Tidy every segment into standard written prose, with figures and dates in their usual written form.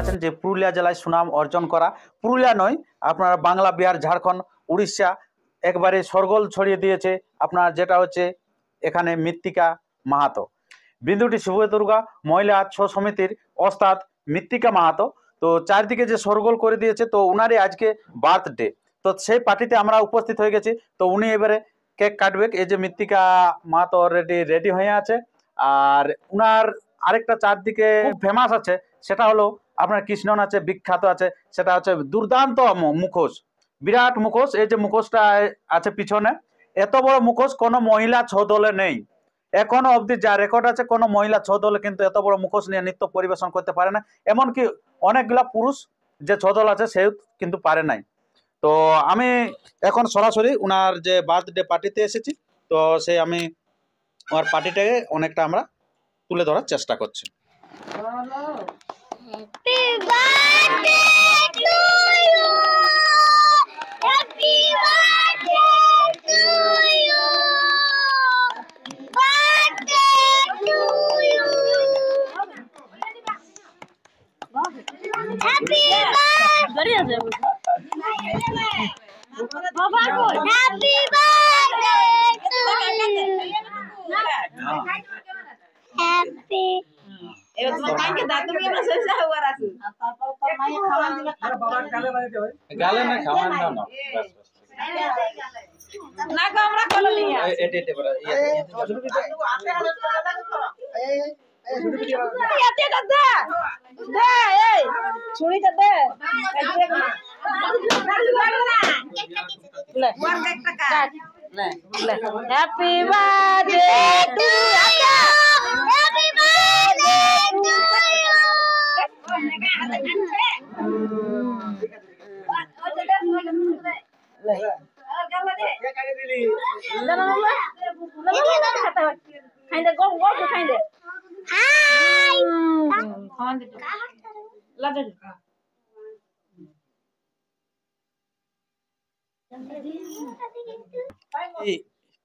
পাচ্ছেন যে পুরুলিয়া জেলায় সুনাম অর্জন করা, পুরুলিয়া নয় আপনার বাংলা, বিহার, ঝাড়খণ্ড, উড়িষ্যা একবারে সরগোল ছড়িয়ে দিয়েছে আপনার যেটা হচ্ছে এখানে মৃত্তিকা মাহাতো। বিন্দুটি শুভ দুর্গা মহিলা ছৌ সমিতির ওস্তাদ মৃত্তিকা মাহাতো, তো চারদিকে যে সরগোল করে দিয়েছে, তো উনারই আজকে বার্থডে, তো সেই পার্টিতে আমরা উপস্থিত হয়ে গেছি। তো উনি এবারে কেক কাটবে। এই যে মৃত্তিকা মাহাতো অলরেডি রেডি হয়ে আছে। আর উনার আরেকটা চারদিকে ফেমাস আছে, সেটা হলো আপনার কৃষ্ণ নাচে বিখ্যাত আছে, সেটা হচ্ছে দুর্দান্ত মুখোশ, বিরাট মুখোশ। এই যে মুখোশটা আছে পিছনে, এত বড় মুখোশ কোনো মহিলা ছৌ দলে নেই, এখনো অবধি যা রেকর্ড আছে কোনো মহিলা ছৌ দলে কিন্তু এত বড় মুখোশ নিয়ে নৃত্য পরিবেশন করতে পারে না, এমনকি অনেকগুলা পুরুষ যে ছৌ দল আছে সেও কিন্তু পারে নাই। তো আমি এখন সরাসরি উনার যে বার্থডে পার্টিতে এসেছি, তো সেই আমি ওর পার্টিটাকে অনেকটা আমরা তুলে ধরার চেষ্টা করছি। গালে না খাওয়ান না না না গো আমরা কল নিয়া এটে এটে বড় ইয়াতে দাদা দে এই ছুরিটা দে লে ওয়ান একটা কাট লে লে happy birthday to you, happy birthday to you.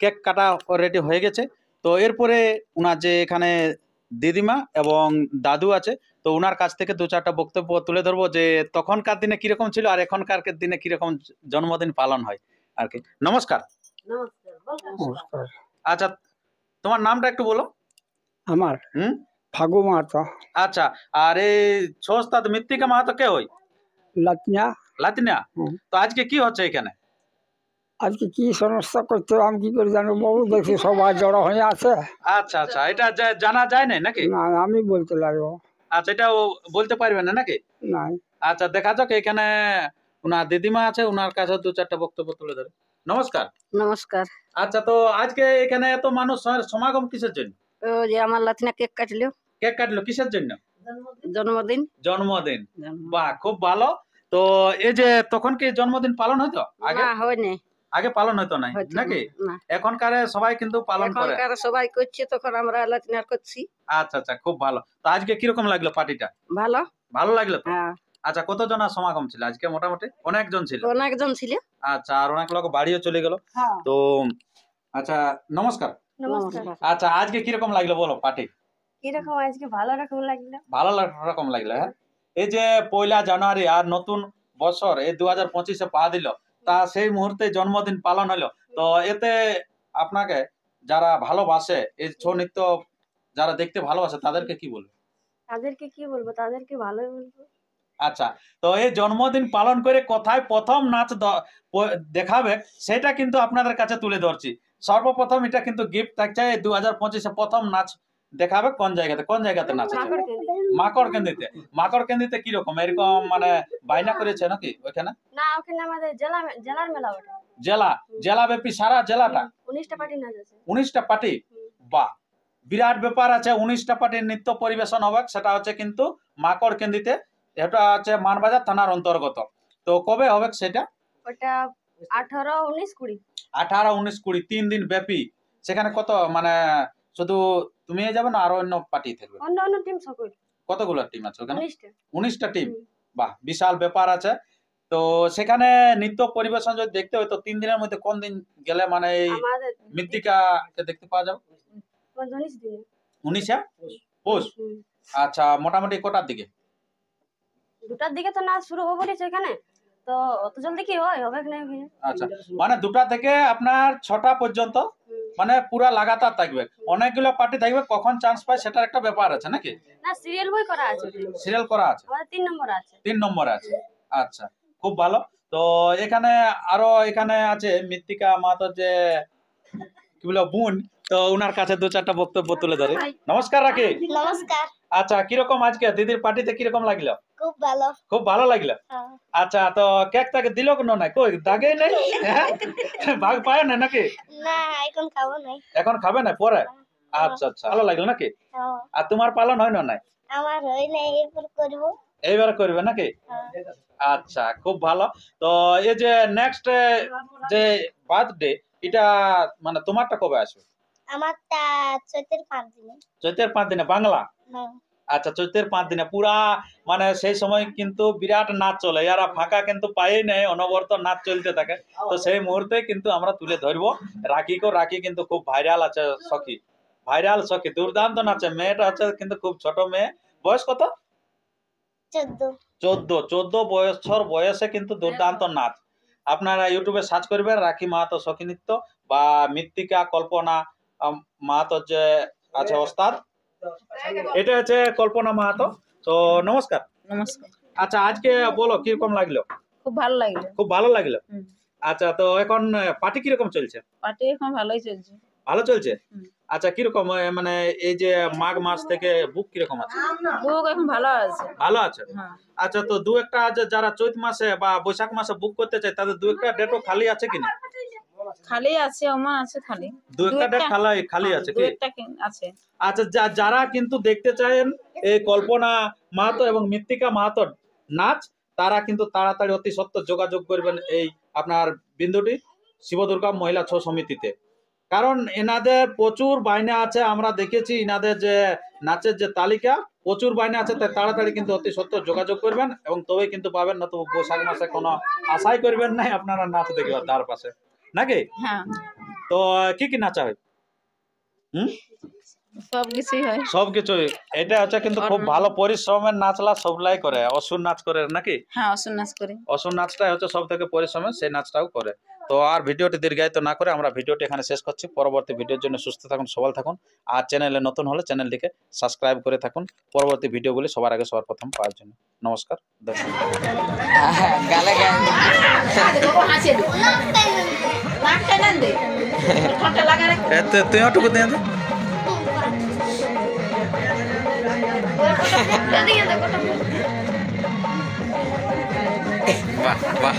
Cake কাটা অলরেডি হয়ে গেছে। তো এরপরে উনার যে এখানে দিদিমা এবং দাদু আছে, তো উনার কাছ থেকে দু চারটা বক্তব্য তুলে ধরবো যে তখনকার দিনে কিরকম ছিল আর এখনকার দিনে কিরকম জন্মদিন পালন হয় আর কি। নমস্কার। নমস্কার। আচ্ছা, তোমার নামটা একটু বলো। আমার ফাগু মাহাতো। আচ্ছা, আর এই ছোস্তাদ মৃত্তিকা মাহাতো কে হই? লাতনিয়া। লাতিনিয়া। তো আজকে কি হচ্ছে এখানে? আজকে কি সমস্যা করতে আমি কি করে জানো বাবু, দেখি সবাই জড়ো হয়ে আছে। আচ্ছা আচ্ছা, এটা জানা যায় না নাকি? না আমি বলতে লাগবো। আচ্ছা, এটা বলতে পারবেন না নাকি? না। আচ্ছা, দেখা যাক এখানে উনার দিদিমা আছে, উনার কাছে দু চারটা বক্তব্য তুলে ধরে। নমস্কার। নমস্কার। আচ্ছা, তো আজকে এখানে এত মানুষ সমাগম কিসের জন্য? ও যে আমার লাতিনা কেক কাটলো। কেক কাটলো কিসের জন্য? জন্মদিন। জন্মদিন। বাহ, খুব ভালো। তো এই যে তখন কি জন্মদিন পালন হতো আগে? না হয়নি, আগে পালন হতো না নাকি? এখনকার সবাই কিন্তু পালন করে। এখনকার সবাই করছে, তখন আমরা লাতিনার করছি। আচ্ছা আচ্ছা, খুব ভালো। তো আজকে কিরকম লাগলো পার্টিটা? ভালো। ভালো লাগলো তো? হ্যাঁ। আচ্ছা, কতজন সমাগম ছিল আজকে? মোটামুটি অনেকজন ছিল। অনেকজন ছিল। আচ্ছা, আর অনেক লোক বাড়িও চলে গেল। তো আচ্ছা, নমস্কার। নমস্কার। আচ্ছা, আজকে কিরকম লাগলো বলো পার্টি? কিরকম আজকে ভালো রকম লাগলো। ভালো রকম লাগলো। হ্যাঁ, এই যে 1 জানুয়ারি আর নতুন বছর এই 2025-এ পা দিল, তা সেই মুহূর্তে জন্মদিন পালন হলো। তো এতে আপনাকে যারা ভালোবাসে এই ছৌ নৃত্য, যারা দেখতে ভালোবাসে তাদেরকে কি বলবো? তাদেরকে কি বলবো, তাদেরকে ভালোই বলবো। আচ্ছা, তো এই জন্মদিন পালন করে কোথায় প্রথম নাচ দেখাবে সেটা কিন্তু আপনাদের কাছে তুলে ধরছি। সর্বপ্রথম এটা কিন্তু গিফট থাকছে। 2025-এ প্রথম নাচ দেখাবে কোন জায়গাতে নাচ আছে? মাকড়কেন্দিতে। মাকড়কেন্দিতে কিরকম এরকম মানে বাইনা করেছে নাকি ওখানে? না, ওখানে আমাদের জেলার মেলা ওঠে। জেলা ব্যাপী সারা জেলাটা 19টা পার্টি নাচ আছে। 19টা পার্টি। বাহ, বিরাট ব্যাপার আছে। 19টা পার্টির নৃত্য পরিবেশন হবে, সেটা হচ্ছে কিন্তু মাকড়কেন্দিতে। এটা হচ্ছে মানবাজার থানার অন্তর্গত। তো কবে হবে সেটা? ওটা 18, 19, 20। 18, 19, 20 3 দিন ব্যাপী। সেখানে কত মানে শুধু তুমি যাবে না আরো অন্য পার্টি থাকবে? অন্য টিম সকল। কতগুলো টিম আছে ওখানে? 19টা। 19টা টিম। বাহ, বিশাল ব্যাপার আছে। তো সেখানে নৃত্য পরিবেশন যদি দেখতে হয় তো 3 দিনের মধ্যে কোন দিন গেলে মানে এই মৃত্তিকাকে দেখতে পাওয়া যাবে? 19 দিনে। 19-এ পৌষ। আচ্ছা, মোটামুটি কটার দিকে? দুটার দিকে তো নাচ শুরু হবো বলেছে এখানে, তো অত জলদি কি হবে কি না কি? আচ্ছা, মানে 2টা থেকে আপনার 6টা পর্যন্ত মানে পুরা লাগাতার থাকবে, অনেকগুলো পার্টি থাকবে, কখন চান্স পায় সেটার একটা ব্যাপার আছে নাকি? না, সিরিয়াল বই করা আছে ওটা। সিরিয়াল করা আছে, আমাদের 3 নম্বর আছে। 3 নম্বরে আছে। আচ্ছা, খুব ভালো। তো এখানে আরো এখানে আছে মৃত্তিকা মাহাতো, যে কি বলে বোন, তো উনার কাছে 2-4টা বক্তব্য তুলে ধরে। নমস্কার রাখি। নমস্কার। আচ্ছা, কিরকম আজকে দিদির পার্টিতে কিরকম লাগলো? খুব ভালো। খুব ভালো লাগলো। আচ্ছা, তো কেক তাকে দিল কেন না, কই দাগেই নাই? হ্যাঁ? ভাগ পায় না নাকি? না, এখন খাবো নাই। এখন খাবে না পরে? আচ্ছা আচ্ছা, ভালো লাগলো নাকি? হ্যাঁ, আর তোমার পালন হয় না নাই? আমার হয় নাই, এরপর করবো। এইবার করবে নাকি? হ্যাঁ। আচ্ছা, খুব ভালো। তো এই যে নেক্সট যে বার্থডে, এটা মানে তোমারটা কবে আসবে? আমারটা চৈতের 5 দিনে। চৈতের 5 দিনে বাংলা? হ্যাঁ। আচ্ছা, চৈতের 5 দিনে পুরা মানে সেই সময় কিন্তু বিরাট নাচ চলে, এরা ফাঁকা কিন্তু পাই নেই, অনবরত নাচ চলতে থাকে। তো সেই মুহূর্তে কিন্তু আমরা তুলে ধরবো রাখি কিন্তু খুব ভাইরাল আছে সখী, ভাইরাল সখী, দুর্দান্ত নাচে। মেয়েটা হচ্ছে কিন্তু খুব ছোট মেয়ে, বয়স কত? 14। 14 বছর বয়সে কিন্তু দুর্দান্ত নাচ। আপনারা ইউটিউবে সার্চ করবেন রাখি মাহাতো সখী নৃত্য বা মৃত্তিকা কল্পনা মাহাতো যে আছে ওস্তাদ, এটা হচ্ছে কল্পনা মাহাতো। তো নমস্কার। নমস্কার। আচ্ছা, আজকে বলো কিরকম লাগলো? খুব ভালো লাগলো। খুব ভালো লাগলো। হুম। আচ্ছা, তো এখন পার্টি কিরকম চলছে? পার্টি এখন ভালোই চলছে। ভালো চলছে। হুম। আচ্ছা, কিরকম মানে এই যে মাঘ মাস থেকে বুক কিরকম আছে? বুক এখন ভালো আছে। ভালো আছে। হ্যাঁ। আচ্ছা, তো 2-1টা আছে যারা চৈত মাসে বা বৈশাখ মাসে বুক করতে চায়, তাদের 2-1টা ডেটও খালি আছে কিনা? খালি আছে, ওমা আছে খালি। 2-1টা ডেট খালি আছে কি? দুইটা আছে। আচ্ছা, যারা কিন্তু দেখতে চান এই কল্পনা মাহাতো এবং মৃত্তিকা মাহাতো নাচ, তারা কিন্তু তাড়াতাড়ি অতি সত্বর যোগাযোগ করবেন এই আপনার বিন্দুটি শিবদুর্গা মহিলা ছৌ সমিতিতে। কারণ এনাদের প্রচুর বায়না আছে, আমরা দেখেছি এনাদের যে নাচের যে তালিকা প্রচুর বায়না আছে, তাই তাড়াতাড়ি কিন্তু অতি সত্বর যোগাযোগ করবেন এবং তবেই কিন্তু পাবেন, না তো বৈশাখ মাসে কোনো আশাই করবেন না আপনারা নাচ দেখবেন তার পাশে নাকি? হ্যাঁ, তো কি কি নাচা হয়? সব কিছুই হয়। সবকিছুই। এটা হচ্ছে কিন্তু খুব ভালো পরিশ্রমের নাচলা, সবলাই করে। অসুর নাচ করে নাকি? হ্যাঁ, অসুর নাচ করে। অসুর নাচটাই হচ্ছে সব থেকে পরিশ্রমের, সেই নাচটাও করে। তো আর ভিডিওটি দীর্ঘায়িত না করে আমরা ভিডিওটি এখানে শেষ করছি। পরবর্তী ভিডিওর জন্য সুস্থ থাকুন, সবল থাকুন। আর চ্যানেলে নতুন হলে চ্যানেলটিকে সাবস্ক্রাইব করে থাকুন পরবর্তী ভিডিওগুলি সবার আগে সবার প্রথম পাওয়ার জন্য। নমস্কার, তুই ওটুকু দিয়ে বাহ বাহ।